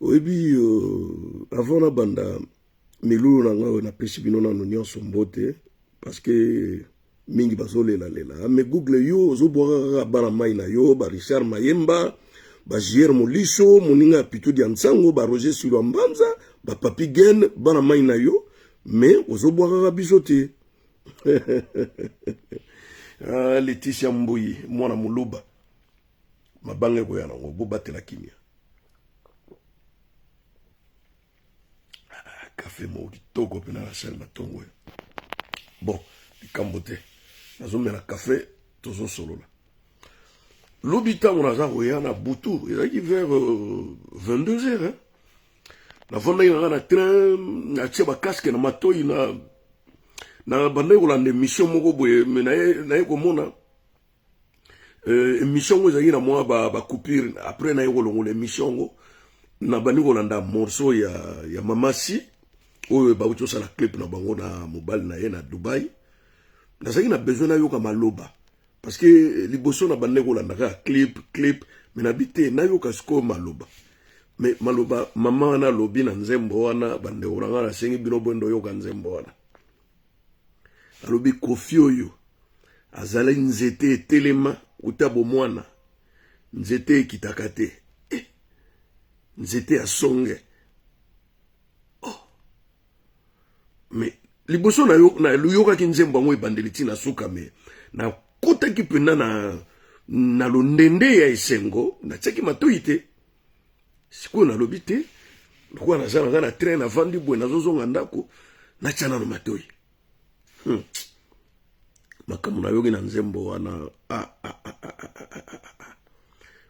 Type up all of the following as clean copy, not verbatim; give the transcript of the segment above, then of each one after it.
Oyebi avant la banda milulu na nga na pesi bino na nyonso mbote parce que mingi bazolela lela me google yo zo boka bana mai na yo ba Richard Mayemba ba Jier Moliso moninga pito dia nsango ba Roger Silwambanza ba Papi Gen bana mai na yo me ozo boka bisote ah Laetitia Mbuyi mwana muluba mabange ko yana ngo bobatela kimia café moko kitoko pena la salle matongo. Bon, likambote. Nazomela café tozo solo la. Lobita on a zaroya na butu, il a vers 22h hein. Na vonda ina na train na tsheba casque na matoi na bande ko la émission moko boye mais na ko mona émission ngo zaki na moi ba coupure après na ko longo l'émission ngo na bande ko landa morceau ya mamasi oyo ba utosa la clip na bango na mobile na ye na Dubai nazaki na besoin na yoka maloba parce que liboso na bande ko landa ka clip mais na bité na yoka sko maloba mais maloba mama na lobi na nzembo wana bande oranga na sengi bino bondo yoka nzembo wana alobi Kofi oyo azala nzete telema utabo mwana nzete kitakate nzete asonge mais liboso na yo na luyoka ki nzembo ngo ebandeliti na suka me na kota ki pena na londende ya esengo na tseki matoite siku na lobite kwa na zana na train na vandi bwe na zozonga ndako na chana no matoi makamu na yogi na nzembo wana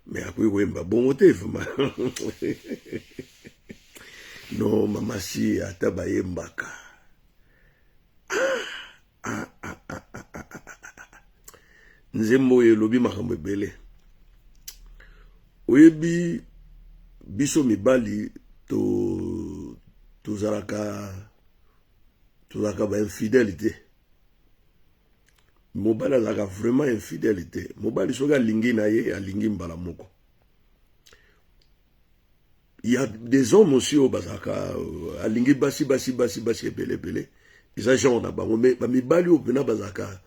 mais akui wemba bongo te fuma no mama si ataba yembaka nzembo ye lobi makambo ebele oyebi biso mibali tozalaka ba infidélité mobali azalaka vraiment infidélité mobali soki alingi na ye alingi mbala moko. Il y a des hommes aussi au bazaka alingi basi ebele isa genre na bango mais ba mibali o pena bazaka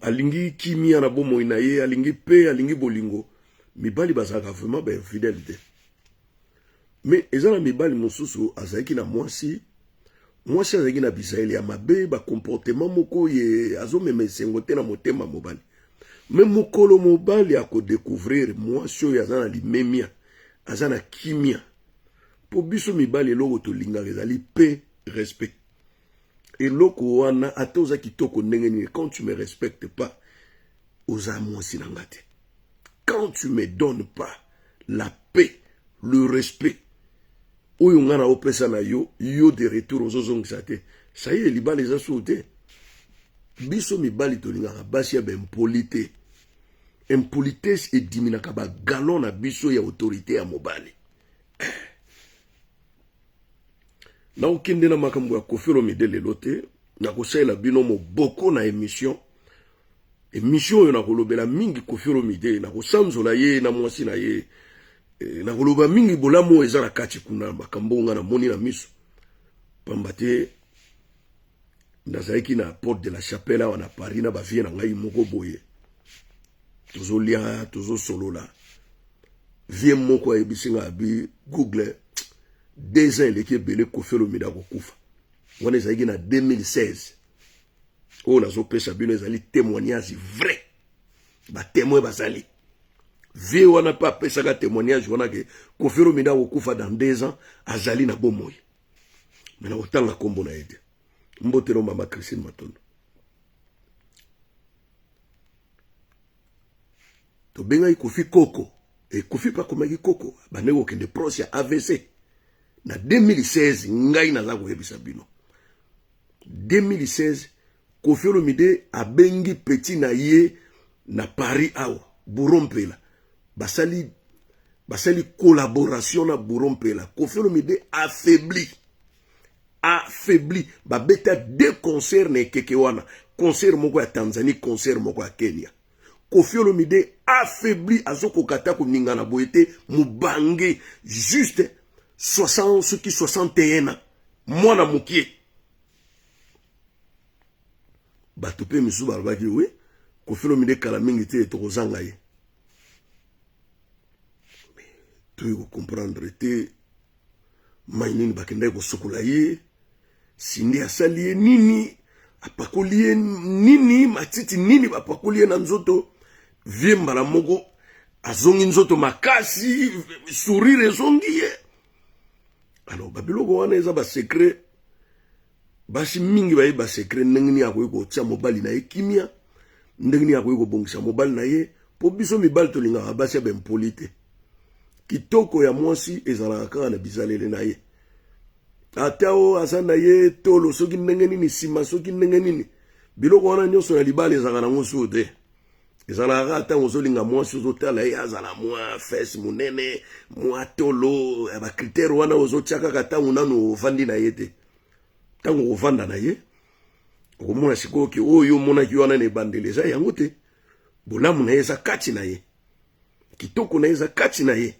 alingi kimia na bomo ina ye alingi pe alingi bolingo mibali bazaka vraiment ba infidélité mais ezana mibali mosusu azaki na mwasi azaki na bisaeli ya mabe ba comportement moko ye azomeme sengo te na motema mobali même mokolo mobali ako découvrir mwasi oyo azana limemia azana kimia po biso mibali eloko tolinga ezali pe respect et loko wana atoza kitoko ndenge nini quand tu me respectes pas oza mwasi na ngate quand tu me donnes pas la paix le respect oyo ngana opesa na yo de retour ozozongisa te ça y est libali eza soute biso mibali tolinga basi ya impolité impolitesse ediminaka ba galon na biso ya autorité ya mobali na okende na makambo ya Kofi Olomide lelo te na kosalela bino moboko na émission oyo na kolobela mingi Kofi Olomide na kosanzola ye na mwasi na ye na koloba mingi bolamo eza na kati kuna makambo nga na moni na miso pamba te nazalaki na porte de la chapelle awa na Paris na bavie na ngai moko boye tozolia tozosolola vie moko ayebisinga abi Google 2 ans eleki ebele Kofi Olomide akokufa wana ezalaki na 2016 oyo nazopesa bino ezali témoignage vrai batémoin bazali vie wana pa pesaka témoignage wana ke Kofi Olomide akokufa dans 2 ans azali na bomoi mais na kotanga kombo na ede mbotelo mama Christine Matondo to benga Kofi Koko et Kofi pa komaki Koko baneko kende proche ya AVC na 2016 ngai na zako yebisa bino 2016 Kofi Olomide abengi petit na ye na Paris awa Burompela basali collaboration na Burompela Kofi Olomide affaibli babeta 2 concerts na Kekewana concert moko ya Tanzanie concert moko ya Kenya Kofi Olomide affaibli azoko kata ko ningana boyete mubange juste 60 soki 61 ans mwana mokie bato pe misu balobaki oui Koffi Olomide kala mingi te tokozanga ye to comprendre te mai nini bakendaki kosokola ye sindi asali ye nini apakoli ye nini matiti nini bapakoli ye na nzoto vie mbala moko azongi nzoto makasi sourire ezongi ye alors babiloko wana eza basekret basi mingi baye basekret ndenge nini akoki kotia mobali na ye kimia ndenge nini akoki kobongisa mobali na ye po biso mibali tolingaka basi ya bempoli te kitoko ya mwasi ezalaka kaka na bizaleli na ye ata o aza na ye tolo soki ndenge nini nsima soki ndenge nini biloko wana nyonso na libala ezalaka nango suo te ezalaka kaka ntango ozolinga mwasi ozotala ye azala mwa fese monene mwa tolo bakritere wana ozotia kaka ntango nano ovandi na ye te ntango ovanda na ye okomona sikoyo ke oyo omonaki wana na ebandeli eza yango te bolamu na ye eza kati na ye kitoko na ye eza kati na ye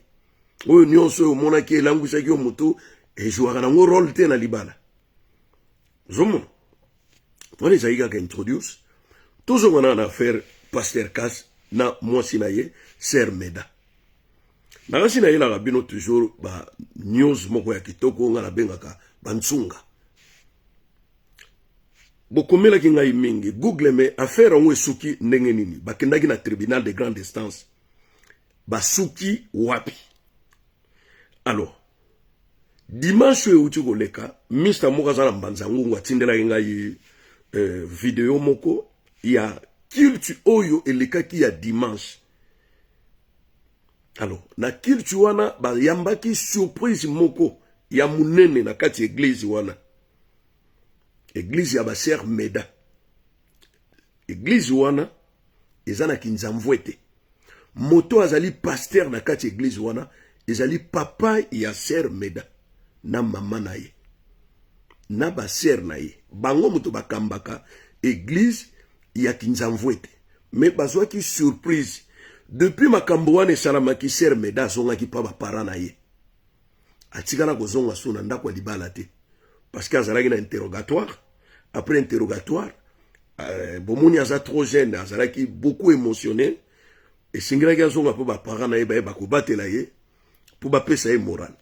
oyo nyonso oyo omonaki elangwisaki yo motu ezwaka nango role te na libala ozomona wana ezali kaka introduce tozongana na affaire Pasteur Casse na mwasi na ye Sœur Meda nakasi na yelaka bino toujours ba news moko ya kitoko nga na bengaka bansunga bokomelaki ngai mingi google me affaire yango esuki ndenge nini bakendaki na tribunal de grande instance basuki wapi alors dimanche euti koleka mista moko aza na mbanza ngungu atindelaki ngai video moko ya culture oyo elekaki ya dimanche alors na culture wana bayambaki surprise moko ya munene na kati église wana église ya ba Sœur Meda église wana eza na kinzamvwe te moto azali pasteur na kati église wana ezali papa ya Sœur Meda na mama na ye na ba sœur na ye bango moto bakambaka église ya kinzamvwe te mais bazwaki surprise depuis makambo wana esalamaki Sœur Meda azongaki pa bapara na ye atikala kozonga so na ndako ya libala te parce que azalaki na interrogatoire après interrogatoire bomoni aza trop jeune azalaki beaucoup émotionnel esengilaki azonga po bapara na ye baye bakobatela ye po bapesa ye moral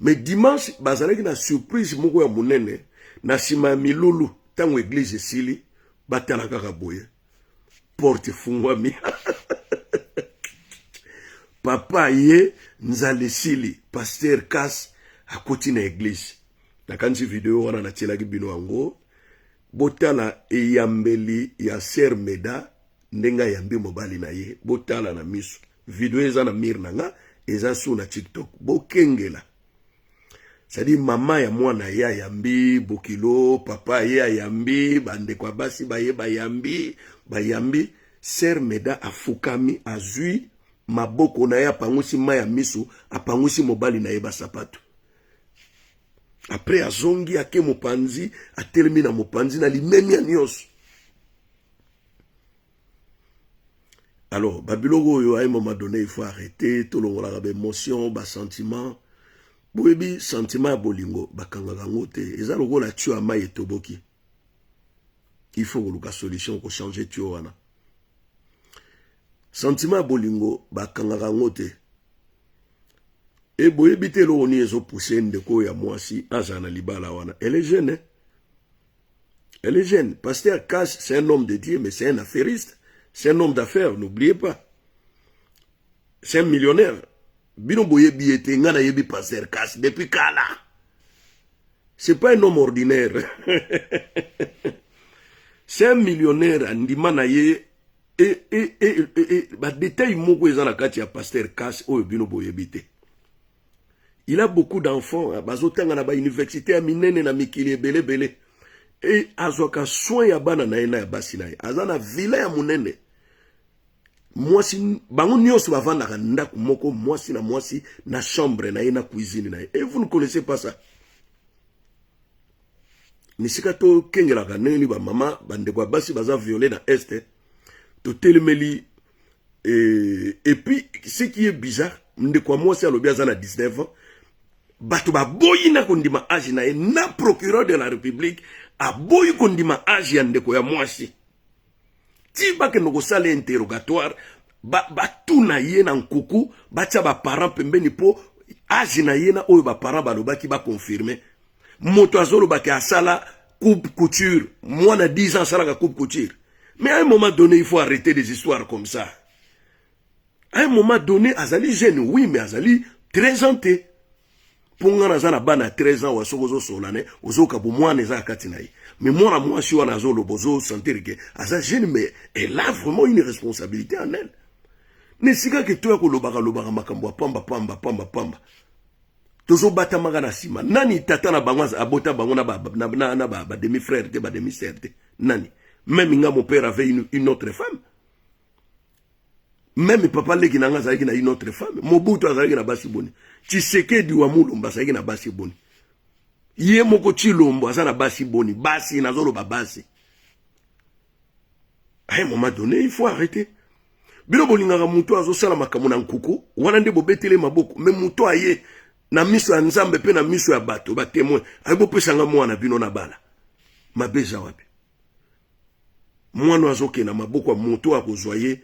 mais dimanche bazalaki na surprise moko ya monene na nsima ya milulu ntango église esili batala kaka boye porte fungwami papa ye nzala esili Pasteur Casse akoti na église nakanisi video wana natielaki bino yango botala eyambeli ya Sœur Meda ndenge ayambi mobali na ye botala na miso video eza na mire na nga eza su na TikTok bokengela c'est-à-dire mama ya mwana ye ayambi bokilo papa ye ayambi bandeko basi baye bayambi Sœur Meda afukami azui maboko na ye apangusi ma ya miso apangusi mobali na ye basapato après azongi ake mopanzi atelemi na mopanzi na limemi ya nyonso alors babiloko oyo à un moment donné il faut arrêter tolongolaka baémotion basentiment boyebi sentiment ya bolingo bakangaka yango te eza lokola tio ya mai etoboki il faut koluka solution kochange tio wana sentiment ya bolingo bakangaka yango te e boyebi te eloko nini ezopousse ndeko ya mwasi aza na libala wana elle est jeune elle est jeune Pasteur Casse c'est un homme de Dieu mais c'est un affairiste c'est un homme d'affaires n'oubliez pas c'est un millionnaire bino boyebi ete nga na yebi Pasteur Casse depuis kala c'est pas un homme ordinaire c'est un millionnaire andima na ye ba détail moko eza na kati ya Pasteur Casse oyo bino boyebi te il a beaucoup d'enfants bazotanga na ba université ya minene na mikili ebele et azwaka soin ya bana na ye na ya basi na ye aza na villa ya munene mwasi bango nyonso bavandaka ndako moko mwasi na chambre na ye na cuisine na ye et vous ne connaissez pas ça nisika to kengelaka ndenge ba mama bandeko ya basi baza violé na este to telemeli et puis ce qui est bizarre ndeko mwasi alobi aza na 19 ans bato baboyi na kondima age na ye na procureur de la république aboyi kondima age ya ndeko ya mwasi ti bakende kosala interrogatoire batuna ye na nkuku batia baparent pembeni po age na ye na oyo baparent balobaki baconfirme moto azolobaki asala coupe couture mwana 10 ans asalaka coupe couture. Mais à un moment donné il faut arrêter des histoires comme ça. À un moment donné azali jeune oui mais azali 13 ans te ponga na zana bana 13 ans wasokozo solane ozoka bo mwana eza kati na ye mais mwana mwasi wana azolo bozo sentir que aza jeune mais elle a vraiment une responsabilité en elle. Ne sika ke to ya kolobaka lobaka makambo pamba tozo bata magana sima nani tata na bango abota bango na ba demi frère te ba demi sœur te nani même nga mon père avait une autre femme. Même papa leki na nga zalaki na une autre femme. Mobutu azalaki na basi boni. Tshisekedi wa Mulumba azalaki na basi boni. Ye moko Tshilombo azana basi boni. Basi nazolo ba basi. À un moment donné, il faut arrêter. Bilo bolingaka muto azosala makambo na nkuku, wana nde bobetele maboko. Mais muto aye na miso ya Nzambe pe na miso ya bato ba témoin. Ayibo pesanga mwana bino na bala. Mabeza wapi. Mwana azoke na maboko ya muto akozwaye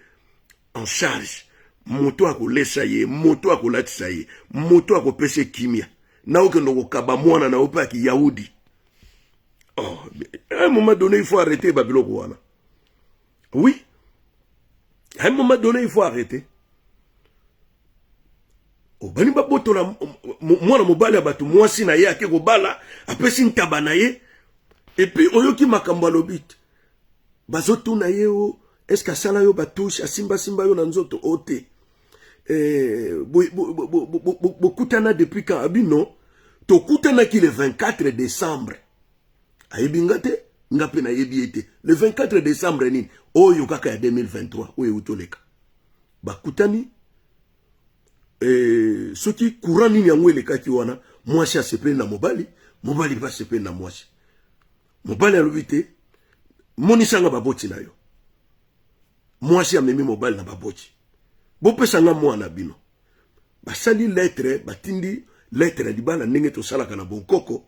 en charge. Moto akolesa ye, moto akolatisa ye, moto akopese kimia. Na okendo kokaba mwana na opa ki Yahudi. Oh, à un moment donné il faut arrêter babiloko wana. Oui. À un moment donné il faut arrêter. O bani baboto na mwana mobali abatu mwasi na ye akeko bala apesi ntaba na ye et puis oyoki makambo alobit. Bazoto na ye o est-ce que sala yo batouche asimba yo na nzoto ote. Bokutana depuis quand abino to kutana ki le 24 décembre aibingate ngape na yebiete le 24 décembre nini oyo kaka ya 2023 oyo utoleka bakutani soki courant nini yango elekaki wana mwasi asepeli na mobali ba sepeli na mwasi mobali alobite monisanga baboti na yo mwasi amemi mobali na baboti bopesanga mwana bino basali lettre batindi lettre libala ndenge to salaka na bonkoko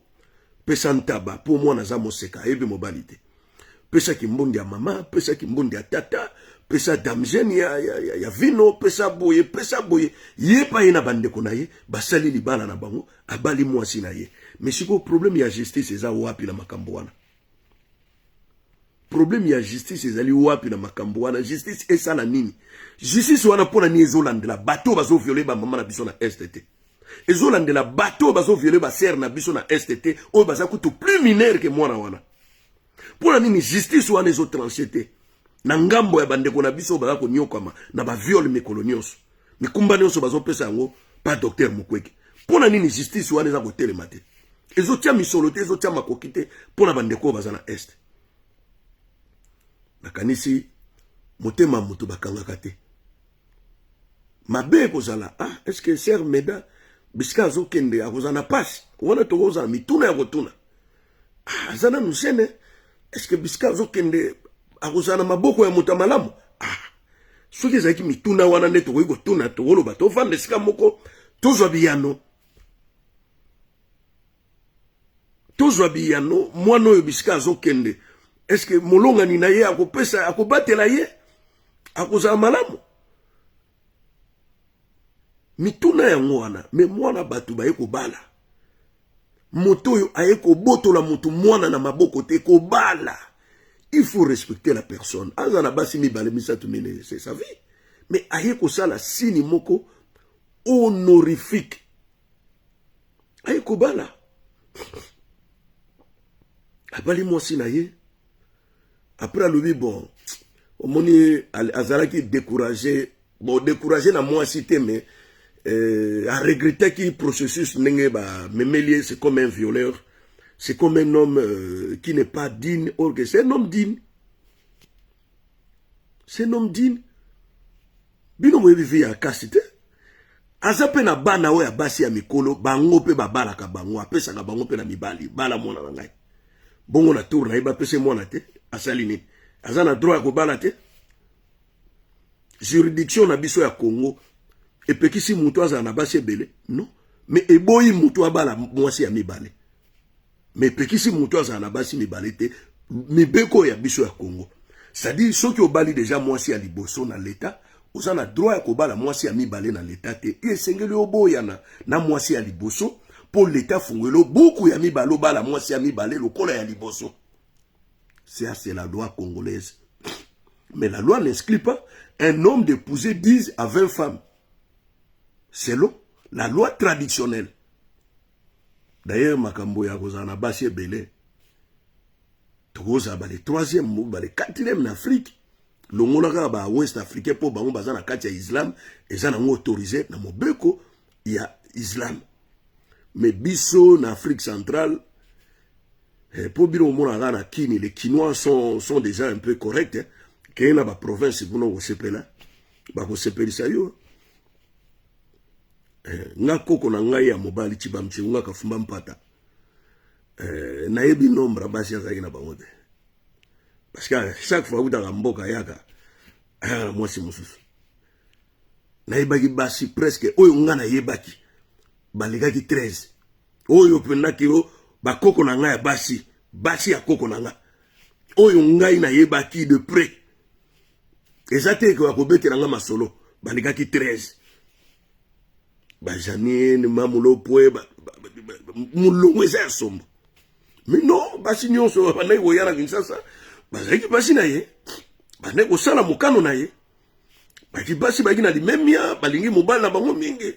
pesa ntaba po mwana za moseka ebe mobali te pesa kimbundi ya mama pesa kimbundi ya tata pesa damjeni ya vino pesa boye yepa ye na bandeko na ye basali libala na bango abali mwasi na ye mais siko problème ya justice eza wapi na makambo wana. Problème ya justice ezali wapi na makambo wana. Justice esala nini? Justice wana pona ni ezolandela bato bazo violer ba mama na biso na STT. Ezolandela bato bazo violer ba sœur na biso na STT oyo baza kutu plus mineur que mwana wana. Pona nini justice wana ezo tranchete na ngambo ya bandeko na biso baza ko nyokama na ba viol mikolo nyonso. Mikumba nyonso bazo pesa yango pa docteur Mukwege. Pona nini justice wana eza ko telema te. Ezo tia misolo te ezo tia makokite pona bandeko baza na est. Nakanisi motema mutu bakangaka te. Mabe kozala est-ce que sœur Meda biska azokende akozana pasi wana tokozala mituna ya kotuna azana nusene est-ce que biska azokende akozana maboko ya mutu malamu soki ezalaki mituna wana nde tokoki kotuna tokoloba tovanda esika moko tozwa biyano mwana oyo biska azokende est-ce que molongani na ye akopesa akobatela ye akozala malamu mituna yango wana me mwana batu baye kobala moto oyo aye kobotola mutu mwana na maboko te kobala. Il faut respecter la personne. Azana basi mibale misatu mine c'est sa vie mais aye kosala sini moko honorifique aye kobala abali mwasi na ye. Après le bon, omoni azalaki découragé na moi cité mais a regretté que processus n'enge ba memelier c'est comme un violeur, c'est comme un homme qui n'est pas digne or que c'est un homme digne. C'est un homme digne. Bino mo vivi ya kasite. Azape na bana we ya basi ya mikolo bango pe babala ka bango apesa ka bango pe na mibali bala mona na ngai. Bongo na tour na iba pese mona te. Asalini azana droit ko balate juridiction na biso ya Congo epekisi mutu azana basi ebele non mais eboyi mutu abala mwasi ya mibale mais pekisi mutu azana basi mibale te mibeko ya biso ya Congo. C'est-à-dire ceux qui obali déjà mwasi ya liboso na l'état oza na droit ya kobala mwasi ya mibale na l'état te et sengeli oboya na mwasi ya liboso pour l'état fungelo beaucoup ya mibale obala mwasi ya mibale lokola ya liboso. Ça c'est la loi congolaise. Mais la loi n'exclut pas un homme d'épouser 10 à 20 femmes. Selon la loi traditionnelle. D'ailleurs, makambo ya kozana basi ebele. Tokoza ba le 3e, ba le 4e en Afrique. Longolaka ba West Africain po bango bazana kati ya Islam ezana ngo autorisé na mobeko ya Islam. Mais biso na Afrique centrale pour bino mona na kini les Quinois sont déjà un peu corrects. Hein. Kena ba province kuno ko sepela. Ba ko sepelisa yo. Nga koko na ngai ya mobali chibamchi nga kafumba mpata. Na yebi nombre basi azaki na bango te. Parce que chaque fois utaka mboka yaka mwasi mususu. Na yebaki basi presque oyo nga na yebaki balegaki 13. Oyo pendaki o bakoko na ngai basi ya koko na nga. Oyo ngai na yebaki de près. Ezate ko akobete na nga masolo balegaki 13. Janine, mamulo poe, mulongwe za sombo. Mais non, basi nyonso bana ko yana Kinshasa. Bazaki basi na ye. Bana ko sala mukano na ye. Basi na limemia, balingi mobali na bango mingi.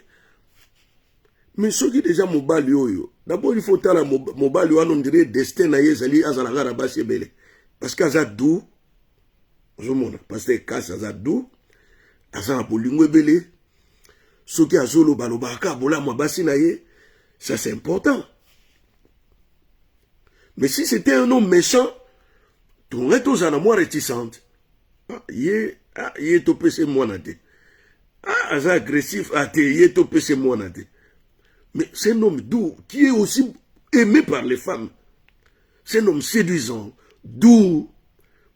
Mais soki déjà mobali oyo. D'abord il faut tala mobali wana on dirait destin na ye zali azala gara basi ebele. Parce que azadou. Ozomona, parce que kasa azadou. Azala bolingo ebele. Ce qui a zolo balobaka bola mwabasi na ye, ça c'est important. Mais si c'était un homme méchant, ton retos en amour réticente. Yé topé c'est moi nade. Aza agressif, yé topé c'est moi nade. Mais c'est un homme doux, qui est aussi aimé par les femmes. C'est un homme séduisant, doux,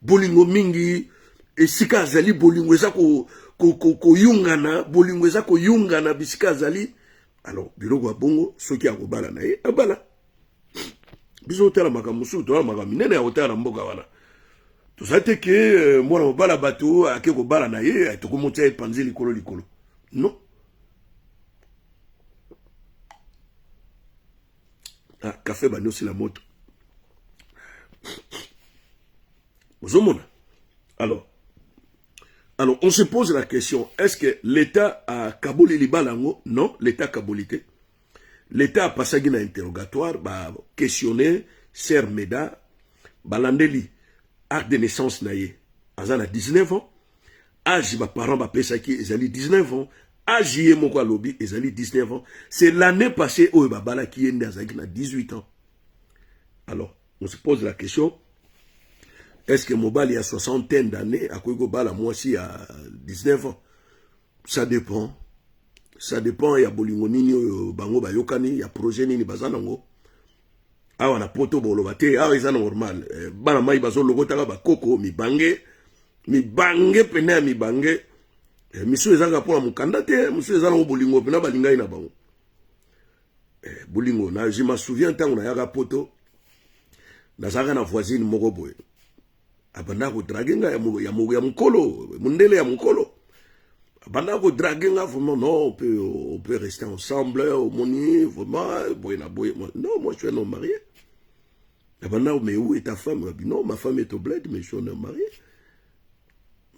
bolingo mingi, et sika zali bolingo ezako ko yungana bolingo eza ko yungana bisika zali. Alors biloko ya bongo soki akobala na ye abala biso tala makamusu to maka minene ya otala mboka wana to sate ke mwana obala bato ake ko bala na ye to ko monter epanzi likolo non. Café bano si la moto ozomona. Alors, on se pose la question, est-ce que l'État a kabolé les balango? Non, l'État a kabolité. L'État a passé un interrogatoire, questionné, Ser Meda, balandeli, acte de naissance naïe. Azana 19 ans, âge ma parent ba pesaki, ezali 19 ans, âge yé moko lobby, ezali 19 ans. C'est l'année passée où babala qui est azaki na 18 ans. Alors, on se pose la question, est-ce que Mobali a 60 d'années, à quoi Bala moi aussi à 19 ans? Ça dépend. Ça dépend, il y a Bolingonini, Bango Bayokani, il y a projet Nini Bazanango. Ah, on a poto bolobate, ah, ils sont normal. Bana mai bazo logo taga ba koko, mi bange pena mi bange. Monsieur ezanga pour la mukandate, monsieur ezanga bolingo pena balinga ina bango. Bolingo, je me souviens tant on a yaga poto. Na zaga na voisine moko boye. Abanda ko dragenga ya mukolo, mundele ya mukolo. Abanda ko dragenga vraiment non, on peut rester ensemble au moni, vraiment non, moi je suis un homme marié. Abanda mais où est ta femme? Non, ma femme est au bled, mais je suis un homme marié.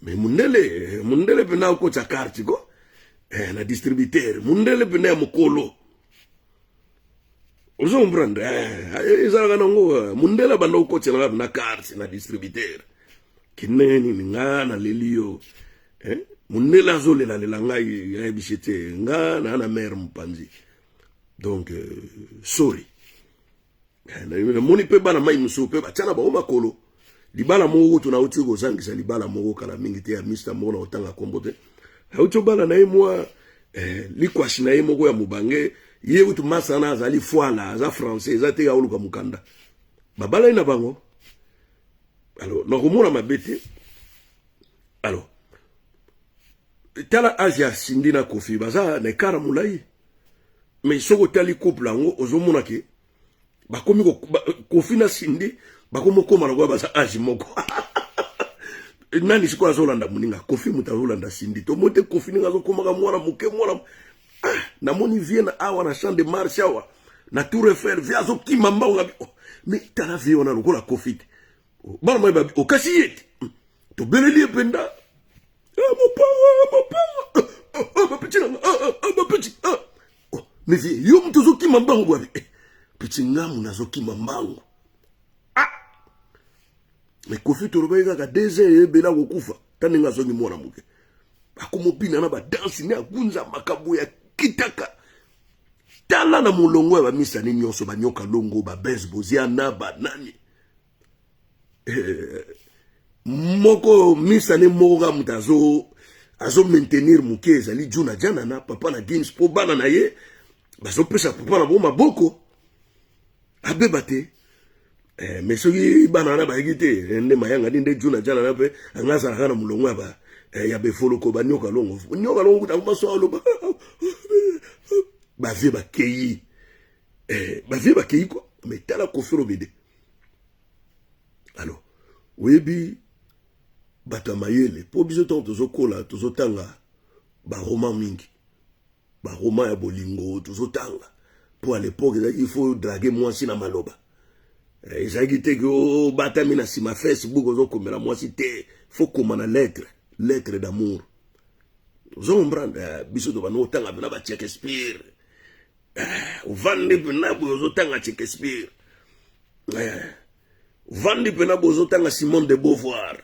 Mais mundele pena ko cha carte ko. Na distributeur, mundele pena mukolo. Ozo comprendre ezalaka nango mundela banda ukotela na carte na distributeur kineni ngana lelio mundela zolela lelanga ya bichete ngana na mère mpanzi donc sorry na moni pe bana mai muso pe batana ba makolo libala moko tuna uti ko zangisa libala moko kala mingi te ya Mr. Mona otanga kombote hauto bala na moi likwashi na moko ya mubange ye utu masana azali foala za français za te yauluka mukanda babala ina bango. Alors nakomona mabete. Alors tala Asia sindina kofi baza ne kara mulai mais soko tali couple ango ozomona ke bakomi kofina sindi bakomi koma na kwa basa age moko nani siko azolanda muninga kofi mutazolanda sindi to mote kofi ninga azokoma ka mwana muke mwana na moni viena awa na champ de marche awa na tour Eiffel via azokima mbao mais tala viona lokola kofi bana mai ba okasi yeti to beleli penda ma petit mais yo mtozokima mbango bwa petit ngamu nazokima mbango mais kofi toloba kaka désert ebela kokufa taninga zongi mwana muke akomopina na ba danse ne agunza makabo ya kitaka tala na mulongo ya misa ni nyonso banyoka longo ba baseball ziana banani moko misa ne moga mutazo azo maintenir muke ezali juna jana na papa na Guinness po bana na ye bazo pesa papa na boma boko abebate mais soki bana na ba yigite nde mayanga nde juna jana na pe angaza kana mulongo aba ya befolo ko banyoka longo kutanga so alo ba vie ba keyi ko mais tala kofiro bede alors webi batamayele po biso to tozokola tozotanga ba roman mingi ba roman ya bolingo tozotanga pour à l'époque il faut draguer moi si na maloba ezaki te ko batami na sima Facebook ozokomela moi si te faut comme na lettre d'amour zombranda biso to banotanga bana ba Shakespeare uvandi bana bozotanga Shakespeare uvandi bana bozotanga Simone de Beauvoir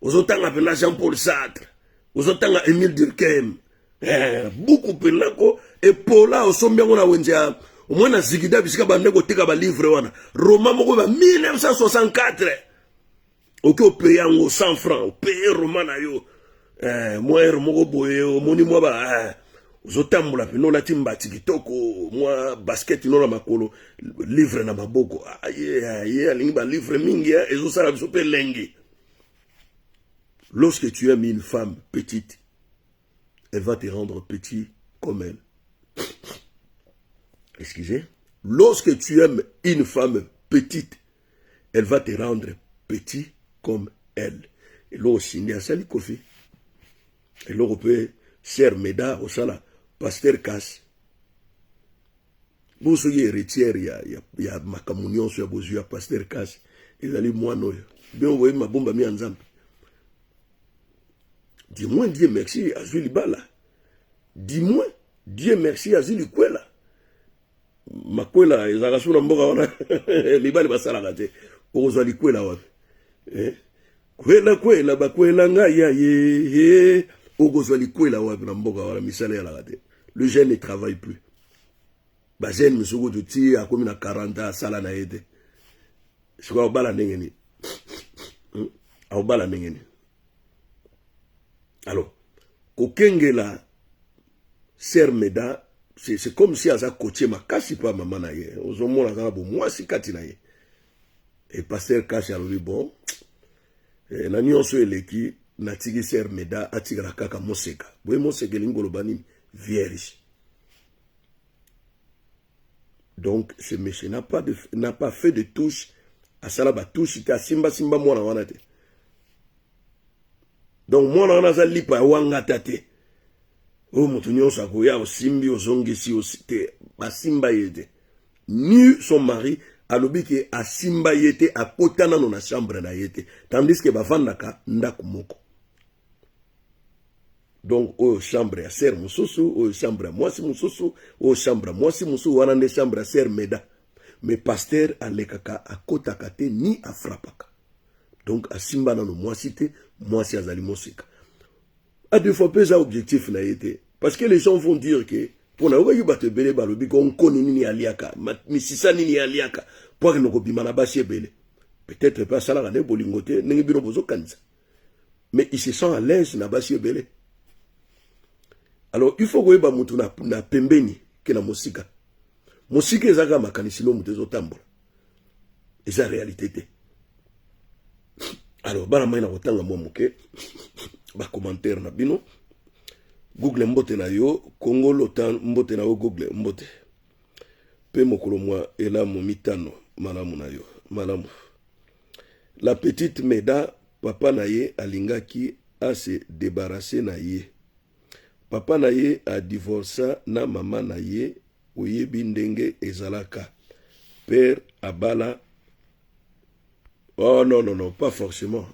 ozotanga pena Jean-Paul Sartre ozotanga Émile Durkheim beaucoup penako epola osombiango na wenja omwana zigida bisika bande ko teka ba livre wana roman moko ba 1964 oko paye yango 100 francs paye roman na yo moi moko boye omoni mo ba ozotambula peno la timba tikitoko moi basket no na makolo livre na maboko ye alingi ba livre mingi ezo sala biso pe lengi. Lorsque tu aimes une femme petite, elle va te rendre petit comme elle. Excusez. Lorsque tu aimes une femme petite, elle va te rendre petit comme elle. Et là aussi, il y a ça, kofi. Et là, on peut ser meda au sala, pasteur casse. Vous soyez héritière, il y a ma communion sur vos yeux, pasteur casse. Ils allaient moi, non. Bien, vous voyez ma bombe à mi en zampe. Dis-moi, Dieu merci, Azuli Bala. Dis-moi, Dieu merci, Azuli Kwela. Ma Kwela, ils ont la mboka wana. Libali basala kate. Ozali Kwela wapi. Kwela, ba Kwela nga ya ye. Ozali Kwela wapi na mboka wana misale ya la kate. Le jeune ne travaille plus. Ba jeune misuko tuti akomi na 40 ans sala na yete. Siko obala ndengeni. Obala ndengeni. Alors, kokengela Ser Meda, c'est comme si aza coaché ma kasi pa maman na ye. Ozomona za bo mwasi kati na ye. Et pasteur Kashi alobi bon. Na nyonso eleki na tiki Ser Meda atikala kaka moseka. Boye moseka lingolo bani vierge. Donc ce monsieur n'a pas fait de touche à salaba touche ta simba mwana wana te. Donc moi on a za lipa wanga tate o mutu nyonso akoya osimbi ozongisi osite basimba yete ni son mari alobi ke asimba yete akotana na chambre na yete tandis que bavandaka ndako moko. Donc o chambre ya ser mususu o chambre mwasi mususu o chambre mwasi mususu wana nde chambre ya Ser Meda mais pasteur alekaka akotaka te ni afrapaka. Donc asimba na no mwasi te mwasi azali mosika. A deux fois plus objectif na été parce que les gens vont dire que pour na oyo bato belé balobi ko nkoni nini aliaka misisa nini aliaka pour que noko bimana basi belé peut-être pas ça la ne bolingote ngi bino bozo kanza mais ils se sentent à l'aise na basi belé. Alors il faut que ba mutu na pembeni ke na mosika ezaka makanisi no mutu ezotambola eza réalité te. Alors bana maina kotanga mwa moke ba commentaire na bino Google mbote na yo, Congo lotan mbote na yo Google mbote. Pe mokolo mwa ela momitano malamu na yo, malamu. La petite Meda, papa na ye alingaki a se débarrasser na ye. Papa na ye a divorcé na mama na ye oyebi ndenge ezalaka. Père abala. Oh non, non, non, pas forcément.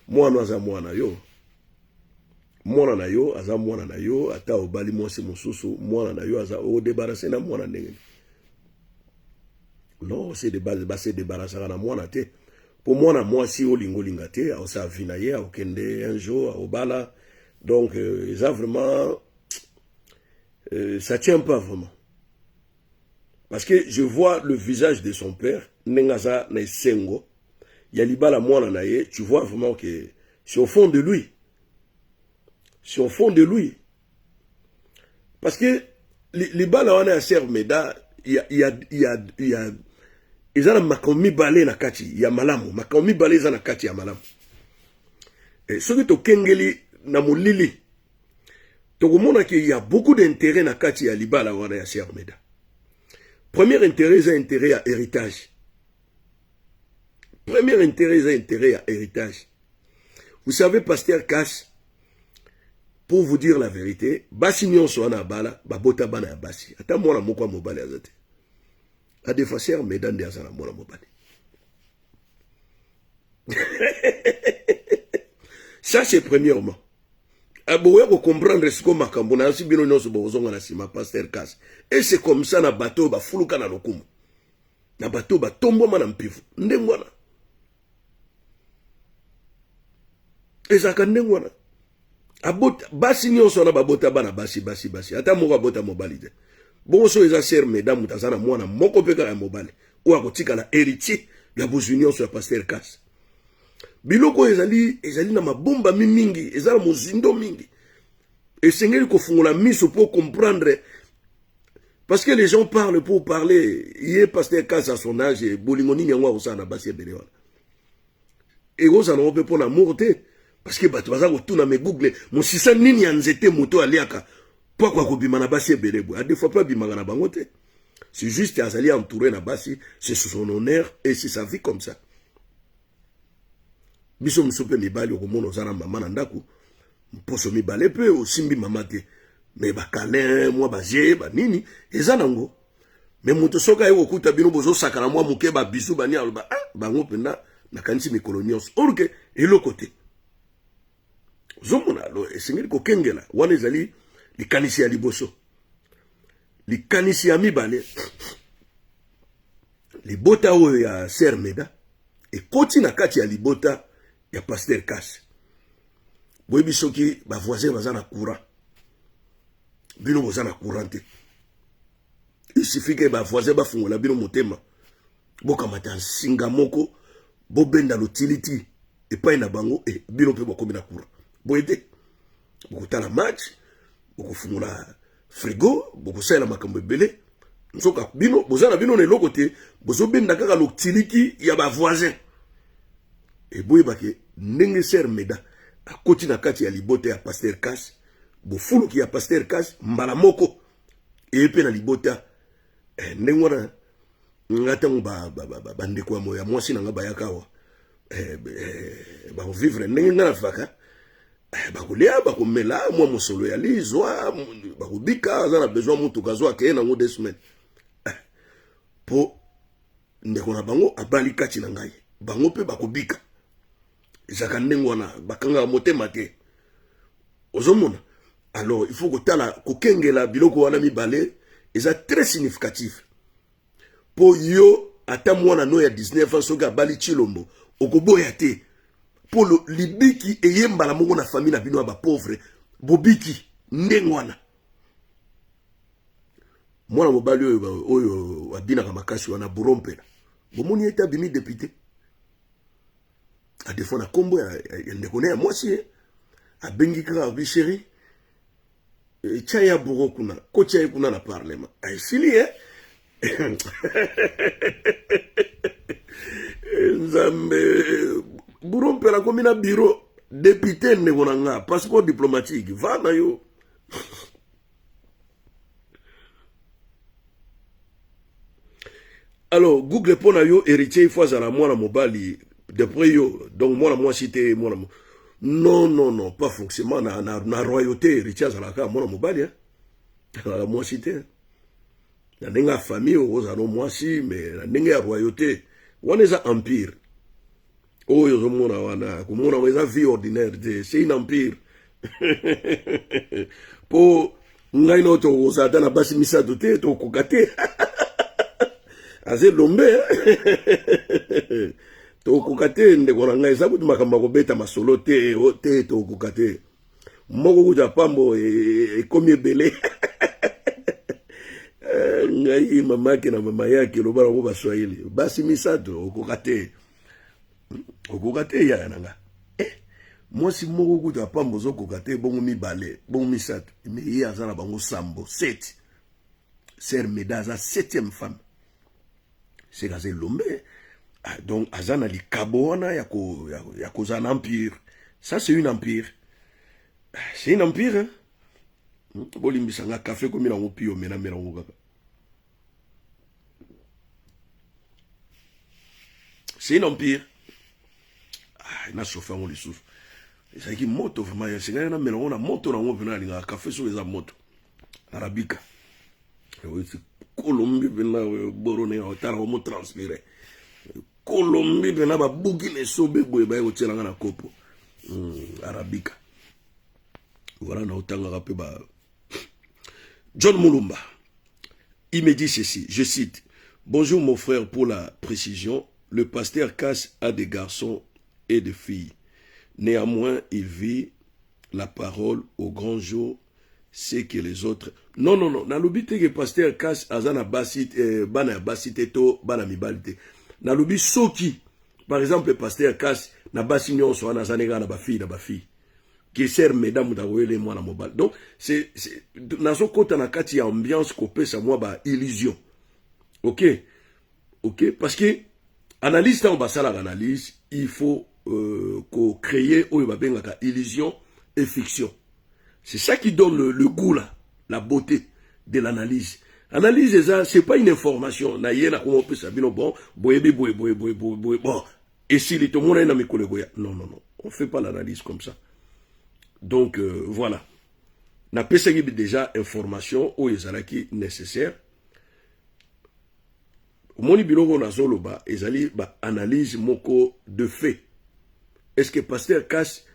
Mwana aza mwana yo. Mwana na yo, aza mwana na yo, ata obali mwasi mosusu, mwana na yo, aza o débarrasser na mwana ndenge. Non, c'est débarrasser na mwana te. Pour mwana mwasi olingo linga te, a osa vina ye, a okende un jour, a obala. Donc, ça vraiment, ça tient pas vraiment. Parce que je vois le visage de son père, Nengaza Nesengo, Yalibala Mwana Naye, tu vois vraiment que c'est au fond de lui. C'est au fond de lui. Parce que les balles on a serve Meda, il y a ils ont makomi balé na kati, il y a malamu, makomi balé za na kati ya malamu. Et ce que to kengeli na mulili, to komona qu'il y a beaucoup d'intérêt na kati ya libala wana ya serve Meda. Premier intérêt, c'est intérêt à héritage. Premier intérêt, c'est intérêt à héritage. Vous savez, Pasteur Cash, pour vous dire la vérité, basi nyonso na bala, babota bana ya basi. Ata mwana moko mobali azate. A defacer medande azana mwana mobali. Ça c'est premièrement. Aboye ko comprendre ce que makambo na sibino nyonso bozonga na sima Pasteur Cash. Et c'est comme ça na bateau ba fuluka na lokumu. Na bateau ba tombo mana mpifu. Ndengwana. Ezaka ndengwana. Abota basi nyonso na babota bana basi. Ata moko abota mobali te. Bonso eza ser mesdames mutazana mwana moko peka ya mobali. Ou akotika na héritier ya bozu nyonso ya Pasteur Cash. Biloko ezali na mabomba mingi, ezala mozindo mingi. Et sengeli ko fungola miso pour comprendre. Parce que les gens parlent pour parler. Il est Pasteur Cash à son âge et bolingoni nyangwa osana basi belewana. Et osana on peut pour l'amour te. Parce que batuaza ko tuna me Google, mon sisa nini ya nzete moto aliaka. Pourquoi ko bimana basi belebo? A des fois pas bimanga na bango te. C'est juste azali entouré na basi, c'est son honneur et c'est sa vie comme ça. Biso msupe mibali okomono zana mama na ndaku. Mposo mibale pe osimbi mama te. Mais ba câlin, moi ba je, ba nini, ezanango. Mais moto soka eko kuta bino bozo sakana moi muke ba bisu bani aloba ah bango penda na kanisi mikolo nyonso. Orke eloko te. Zomona lo esengeli ko kengela wana ezali likanisi ya liboso. Likanisi ya mibale. Libota oyo ya Ser Meda ekoti na kati ya libota ya Pasteur Cash. Boyebi soki ba voisin baza na courant. Bino boza na courant te. Il suffit que ba voisin ba fungola bino motema. Boka mata singa moko bo benda l'utility et pas na bango et bino pe bokomi na courant. Boyede. Boko tala match, boko fungola frigo, boko sala makambo ebele. Nsoka bino boza na bino na eloko te, bozo benda kaka l'utility ya ba voisin. Et boyeba ke ndenge Ser Meda a koti na kati ya libota ya Pasteur Cash. Bo fulu ki ya Pasteur Cash mbala moko e pe na libota ndengwana ngatango ba ndeko mo ya mwasi na ngaba yakawa ba vivre ndenge ngana faka ba kulia ba kumela mwa mosolo ya lizwa ba kubika za na besoin mutu kazwa ke na ngo 2 semaines po ndeko na bango abali kati na ngai bango pe ba kubika ezaka ndengwana bakanga motema te ozomona. Alors, il faut que tu la kokengela biloko wana mibale eza très significatif. Po yo ata mwana no ya 19 ans soka bali chilombo okoboya te. Po libiki eyemba la moko na famille na bino ba pauvre bobiki ndengwana. Mwana mobali oyo wabina ka makasi wana burompela. Bomoni eta bimi député. A defo na kombo ya ndekone ya mwasi a bengi ka bisheri. Chaya buro kuna kocha kuna na parlement ay sili nzambe buro mpela komi na bureau député ndeko na nga passeport diplomatique va na yo. Alors Google pona yo héritier fois à la moi mobali d'après yo donc moi cité moi non pas fonctionnement na royauté héritier à la ka moi mobali hein la moi cité na nenga famille aux ano moi si mais na nenga royauté on est un empire. Oh yo mona wana ko mona weza vie ordinaire c'est un empire. Po ngai no to osata na basi misato te to kokate. Aze lombe to kokate ndeko na ngai sabuti makamba ko beta masolo te o te to kokate moko kuja pambo komi ebele ngai mama ke na mama yake lobara ko baswahili basi misato okokate ya nanga mwasi moko kuja pambo zo kokate bongo mibale bongo misato mais ye azana bango sambo 7 Sœur Medaza 7e femme. C'est gazé l'homme. Donc, azana li kabona ya koza un empire. Ça, c'est une empire. C'est une empire, hein. Bolimbi sanga café comme il a pio mena mena ngaka. C'est une empire. Ah, il a chauffé on les souffle. C'est qui moto vraiment, c'est gars na mena on a moto na on vena linga café sur les moto. Arabica. Oui, c'est Colombie vena borone otara homo transféré. Colombie vena ba bugine sobe boy ba otela na kopo. Arabica. Voilà na otanga rapé ba John Mulumba. Il me dit ceci, je cite: bonjour mon frère, pour la précision, le pasteur Cass a des garçons et des filles. Néanmoins, il vit la parole au grand jour, c'est que les autres... Non. Dans l'obité que pasteur Cass a na basit, bana basité to, bana mibalite. Dans l'obité soki, par exemple, le pasteur Cass na basignon soit na zanega na ba fille. Qui sert mesdames d'awele moi na mobile. Donc c'est dans ce côté na kati ya ambiance copé ça moi ba illusion. OK parce que analyse tant basala analyse, il faut ko créer ou ba benga illusion et fiction. C'est ça qui donne le goût là, la beauté de l'analyse. Analyse ça, c'est pas une information na yena ko peut ça bino bon boyebi bon et si les tout monde na mikole goya. Non, on fait pas l'analyse comme ça. Donc, voilà. Na pesagi déjà information ou ezalaki nécessaire. Moni biloko na zoloba ezali ba analyse moko de fait. Est-ce que pasteur Cass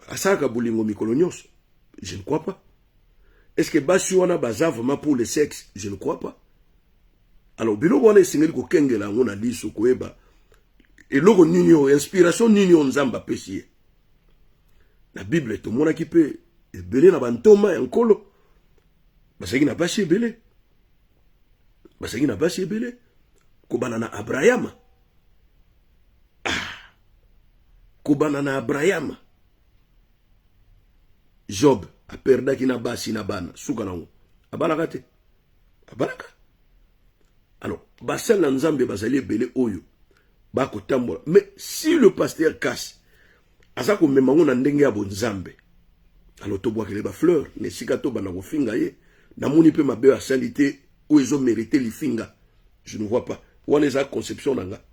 asaka bolingo mikolo nyonso? Je ne crois pas. Est-ce que basi wana baza vraiment pour le sexe? Je ne crois pas. Alors biloko wana esengeli ko kengela ngona liso koeba eloko nini o inspiration nini o nzamba pesier. La Bible est au monde qui peut belé na bantoma enkolo. Basaki na basi belé. Basaki na basi belé. Kobana na Abraham. Kobana na Abraham. Job a perdaki na basi na bana suka na ngo. Abalaka te. Abalaka. Alors, basal na nzambe bazali belé oyo. Bako tambola. Mais si le pasteur Cass azako memango na ndenge ya bonzambe alors to boakele ba fleur ne sikato bana ko finga ye na moni pe mabe salité où ils ont mérité li finga. Je ne vois pas wana eza conception nanga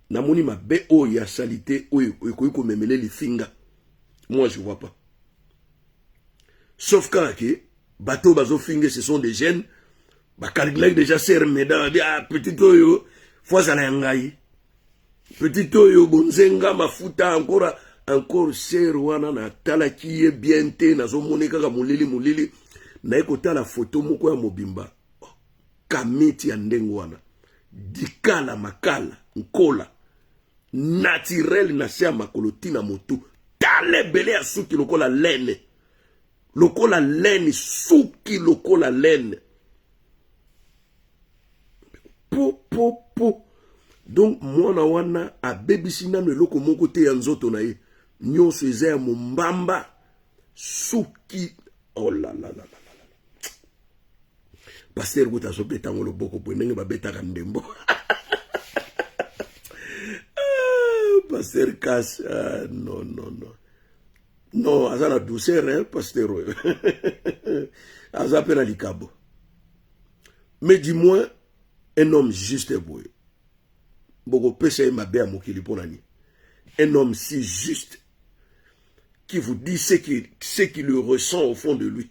na moni mabe o ya salité où ko memele li finga. Moi je vois pas, sauf quand que bateau bazo finga ce sont des jeunes ba calculer déjà ser meda petit oyo fois ça na ngai petit oyo bonzenga mafuta encore ser wana na tala ki ye bien te nazo monika ka mulili na ekota la photo moko ya mobimba kamiti ya ndengo wana dikala makala nkola naturel na se makoloti na motu tale bele ya suki lokola lene suki lokola lene po. Donc mwana wana abebisi nano eloko moko te ya nzoto na ye nyonso eza ya mombamba suki. Oh la pasteur kuta so betango loboko po ndenge babetaka ndembo. Pasteur Casse, non, non, non. Non, azana douceur, hein, pasteur. Azapena likabo. Mais dis-moi, un homme juste est beau. Boko pese ma bea mokili ponani. Un homme si juste qui vous dit ce qu'il le ressent au fond de lui.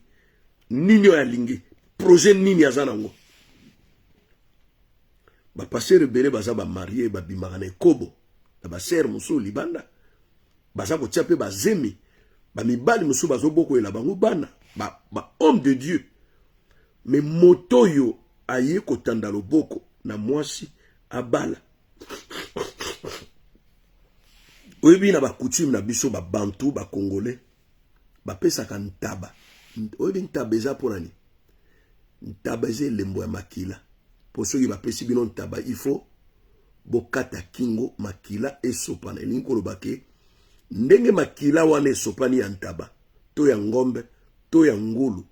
Nini alingi, projet nini azanango. Ba passer rebelle baza ba marié ba bimarane kobo. Ba ser musu libanda. Baza ko tiape ba zemi. Ba mibali musu bazo boko ela bango bana. Ba homme de Dieu. Mais motoyo aye ko tanda loboko na mwasi abala. Oyebi na ba coutume na biso ba bantu ba congolais ba pesaka ntaba. Oyebi ntaba eza ponani. Ntaba eza lembo ya makila. Pour ceux qui ba pesi bino ntaba, il faut bokata kingo makila esopana. Elingi kolobake ndenge makila wana esopani ya ntaba, to ya ngombe, to ya ngulu,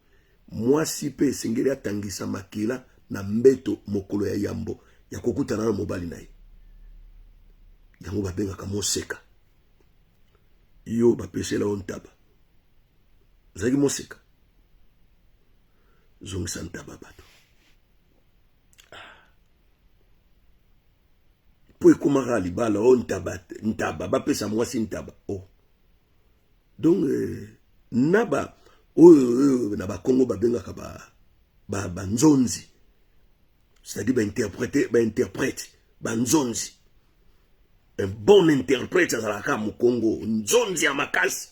mwasi pe esengeli atangisa makila na mbeto mokolo ya yambo ya kokutana na mobali na ye. Yango babengaka moseka. Yo bapesela on ntaba. Zaki moseka. Zongisa ntaba bato. Po ekomaka libala o ntaba bapesa mwasi ntaba. Oh. Donc naba na ba Congo babengaka ba nzonzi. C'est-à-dire ba interprète ba nzonzi. Un bon interprète azalaka mu Congo, nzonzi ya makasi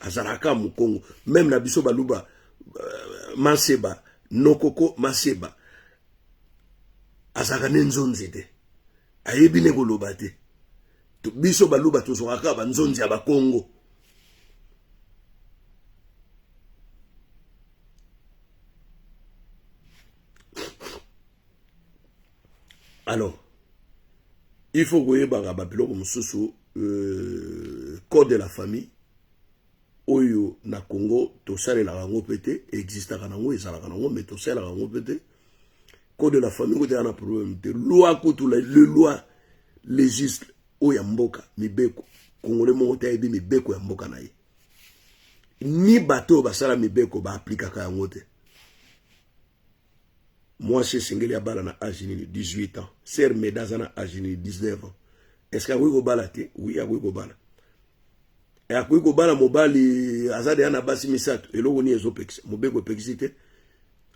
azalaka mu Congo. Même na biso baluba Maseba, Nokoko Maseba azalaka nzonzi de. Ayebi ne koloba te. Biso baluba tozokaka ba nzonzi ya ba Congo. Alors, il faut que vous code de la famille. Oyo na Congo, to sale la rango pété, existe à Rango et Salarango, mais to sale la rango pété. Code de la famille, vous avez un problème de loi, le loi légiste, oyamboka, mi beko. Congolais monte ebi mi beko yamboka na ye. Ni bateau basala mi beko ba applique à yangote. Moi, c'est Singeli Abala na Agini 18 ans. Ser Medazana Agini 19 ans. Est-ce qu'il y a un balate? Oui, il y a un balate. Et après, il y a un mobali, Azade Ana Bassi Misato, et l'on est Zopex. Mobeko Pexité.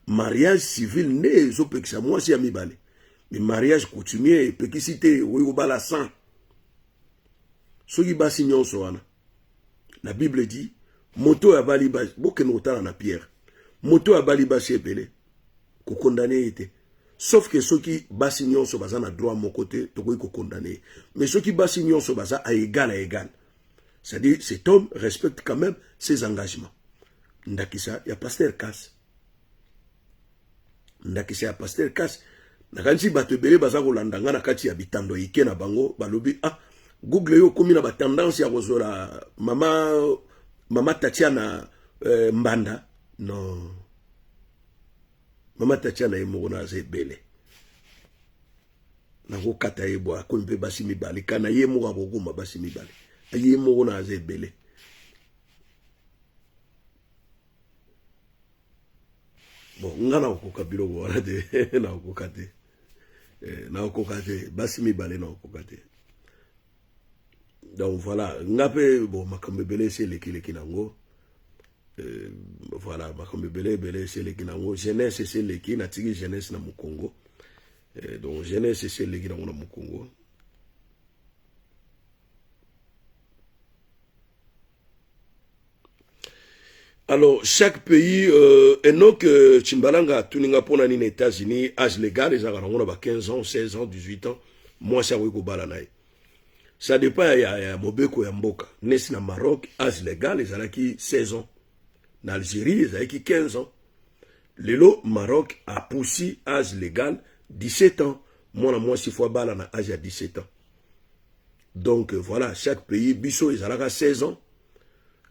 Mariage civil né Zopex. Moi, c'est Ami Balé. Mais mariage coutumier, Pexité, oui, il y a 100. Ce qui est signé en la Bible dit, Moto a baliba, beaucoup de na pierre. Moto a baliba chez Pelé. Ko condamné était. Sauf que ceux qui bassignon so baza na droit à mon côté, to ko condamné. Mais ceux qui bassignon so baza à égal à égal. C'est-à-dire cet homme respecte quand même ses engagements. Ndakisa ya pasteur Casse. Ndakisa ya pasteur Casse. Nakansi batebele baza ko landanga na kati ya bitando ike na bango balobi ah Google yo komi na ba tendance ya kozola mama Tatiana Mbanda non. Mama Tatiana yemo na zebele. Na ko kata yebo ko mpe basi mibale kana yemo ka kokuma basi mibale. Yemo na zebele. Bon, ngana ko kabilo ko wana de na ko kate. Na ko kate basi mibale na ko kate. Donc voilà, ngape bon makambebele c'est lekileki nango. Voilà, makambe belé c'est les kinango jeunesse c'est les qui na tigi jeunesse na Congo. Donc jeunesse c'est les qui na Congo. Alors chaque pays Enoch Chimbalanga tuninga pona ni États-Unis âge légal les arango na 15 ans, 16 ans, 18 ans. Moi ça oui ko bala naï. Ça dépend ya mobeko ya mboka. Nesi na Maroc âge légal les alaki 16 ans. En Algérie, ils avaient 15 ans. Le Maroc a poussé âge légal 17 ans. Moi, 6 fois balle à âge à 17 ans. Donc, voilà, chaque pays, Bisso, ils avaient 16 ans.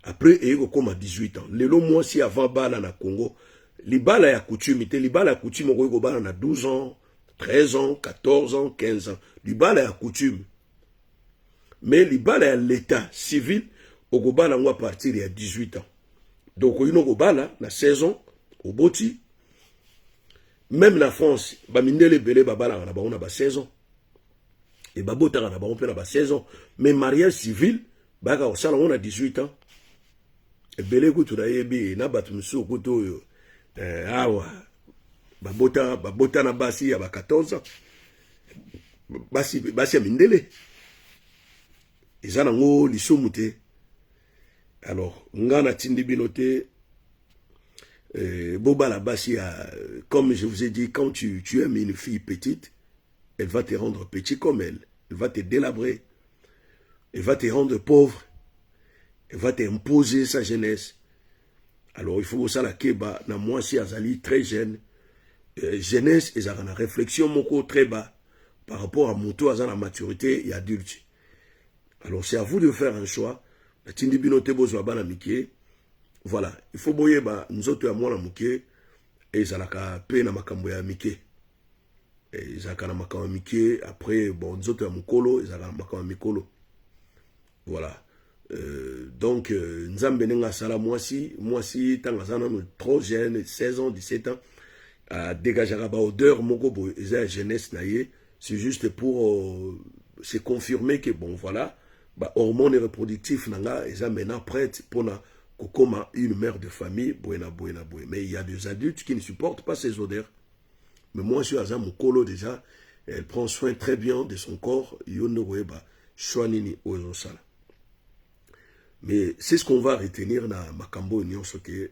Après, ils ont comme à 18 ans. Le moi, si avant balle à Congo, les balles à coutume, les balles à coutume, ils ont 12 ans, 13 ans, 14 ans, 15 ans. Les balles à coutume. mais libala ya l'état civil okobala ngo à partir ya 18 ans. Donc oyino kobala na 16 ans oboti. Même la France, bamindele belé babala na bango na ba 16 ans. Et babota na bango pe na ba 16 ans. Mais mariage civil baka osala ngo na 18 ans. Et belé kutu na yebi na batu musu kutu yo awa babota na basi ya ba 14 ans. Basi mindele. Ezana ngo lisumu te. Alors, ngana tindi binote Boba la basi, comme je vous ai dit, quand tu aimes une fille petite, elle va te rendre petit comme elle. Elle va te délabrer. Elle va te rendre pauvre. Elle va t'imposer sa jeunesse. Alors, il faut que ça la keba, na moi si azali très jeune. Jeunesse, ils ont une réflexion moko très bas par rapport à mon taux à la maturité et adulte. Alors, c'est à vous de faire un choix. La tindi binote bozwa bana mikie. Voilà, il faut boyer ba nzoto ya mwana muke et zalaka pe na makambo ya mike. Et zalaka na makambo ya mike après bon nzoto ya mukolo zalaka na makambo ya mikolo. Voilà. Donc nzambe nenga sala mwasi tanga zana trop jeune 16 ans 17 ans a dégagé ba odeur moko bo eza jeunesse na ye, c'est juste pour se confirmer que bon voilà, ba hormones reproductifs nanga eza maintenant prête pour na Kokoma, une mère de famille, buena. Mais il y a des adultes qui ne supportent pas ces odeurs. Mais moi, je suis à Mukolo déjà, elle prend soin très bien de son corps. Mais c'est ce qu'on va retenir dans Makambo Union, ce que,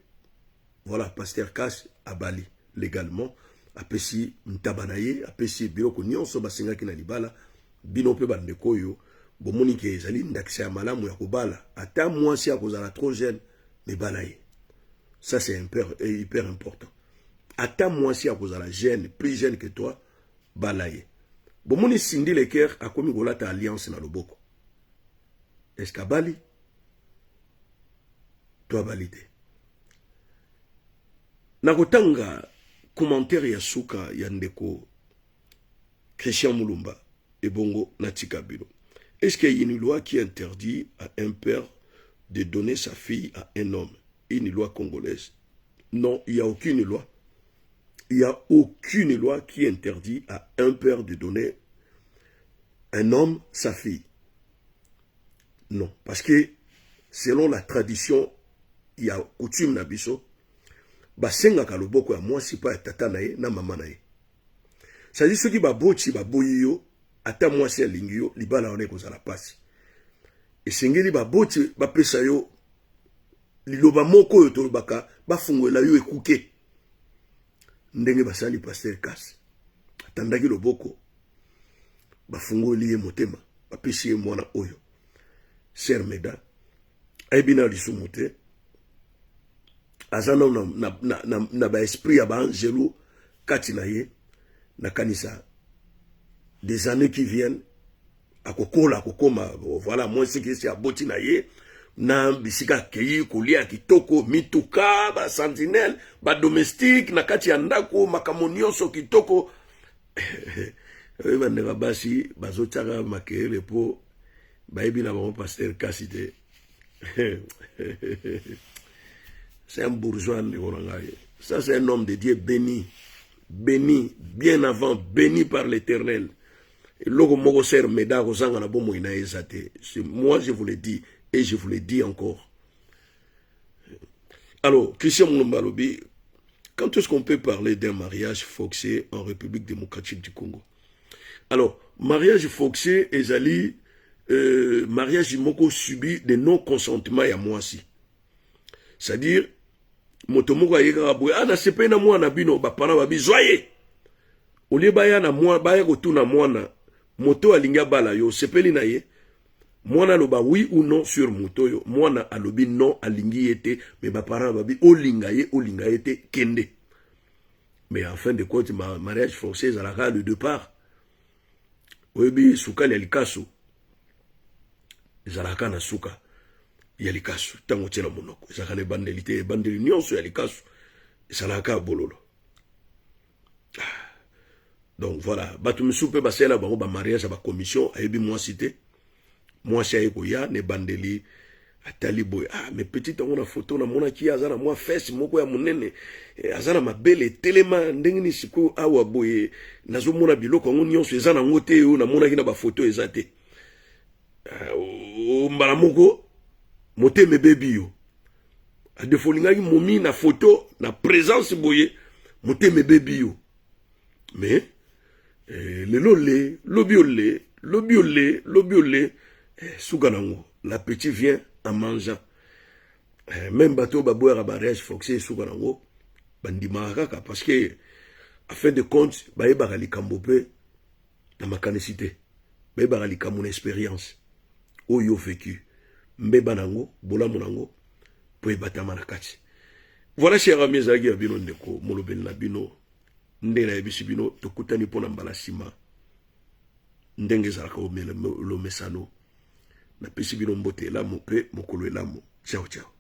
voilà, Pasteur Cash à Bali, légalement, apesi Ntabanaye, apesi Biloko Union, so basenga ki na libala, binope bandeko yo, bomoni ke ezali ndakisa ya malamu ya kobala, ata moi si akozala trop jeune, mais balaye. Ça, c'est hyper important. Attends moi si à cause de la jeune, plus jeune que toi, balaye. Bon, mon sindi le cœur a commis ta alliance dans le boko. Est-ce qu'à Bali? Toi, validé. Nakotanga, commentaire ya suka yandeko, Christian Mulumba, et Bongo Natika Bilo. Est-ce qu'il y a une loi qui interdit à un père de donner sa fille à un homme? Une loi congolaise? Non, il n'y a aucune loi. Il n'y a aucune loi qui interdit à un père de donner un homme sa fille. Non, parce que selon la tradition, il y a coutume na biso, basenga kaloboko ya moi si pas tata nae na mama nae. Ça dit ceux qui ba bochi ba boyiyo, ata moi si alingyo, libala one kozala pasi. Et sengeli ba bochi ba pesa yo liloba moko yo tolobaka bafungola yo ekuke. Ndenge basali Pasteur Cash atandaki loboko bafungoli ye motema bapesi ye mwana oyo Ser Meda aibina lisumu te azana na ba esprit ya ba angelo kati na ye na kanisa des années qui viennent akokoma voilà moi c'est que c'est aboti na ye na bisika keyi kulia kitoko mituka ba sentinelle ba domestique na kati ya ndako makamonioso kitoko bande basi bazotaka makele po baibi na bon Pasteur Cash te. C'est un bourgeois ngonangaye. Ça c'est un homme de Dieu béni, bien avant, béni par l'Éternel. Et logo moko Ser Meda kozanga na bomo ina ezate. Moi je vous le dis et je vous le dis encore. Alors, Christian Mulumba lobi, quand est-ce qu'on peut parler d'un mariage forcé en République démocratique du Congo? Alors, mariage forcé, ezali, mariage moko subi de non-consentement ya mwasi. C'est-à-dire, motomoko ayeka aboué, na sepe na mwana bino, bapana babi, zoye! Olie baya na mwana, baya kotu na mwana, moto alinga bala yo, sepeli na ye, mwana loba oui ou non sur moto yo, mwana alobi non alingi yete, mais bapana babi, olinga yete, kende. Mais en fin de compte, mariage forcé, à la le départ, oyebi suka ya likasu, ezalaka na suka ya likasu, tango tshela monoko, ezalaka ne bandelite, bandeli nyonso ya likasu, ezalaka bololo. Donc voilà, batu misupe basela bango ba mariage ba commission, ayebi moi cité, moi chay ko ya ne bandeli atali boy mais petit on a photo na mona ki azana moi fesse moko ya munene azana mabele telema ndengini siku awa boy nazo mona biloko ngo nyonso ezana ngote yo na mona ki na ba photo ezate mbala moko moteme baby yo a defo lingaki momi na photo na présence boye moteme baby yo mais le lobiole souganango la petite vient en mangeant même bateau baboire à barrage foxé souganango bandima kaka parce que à fin de compte baeba likambo pe na makanicité baeba likambo na expérience oyo vécu mbeba nango bola monango po ebatama na kati. Voilà chers amis zagi ya bino ndeko molobeli na bino ndenge na yebisi bino tokutani pona mbala sima ndenge ezalaka lo mesano na pesi bino mbote elamu pe mokolo elamu. Ciao ciao.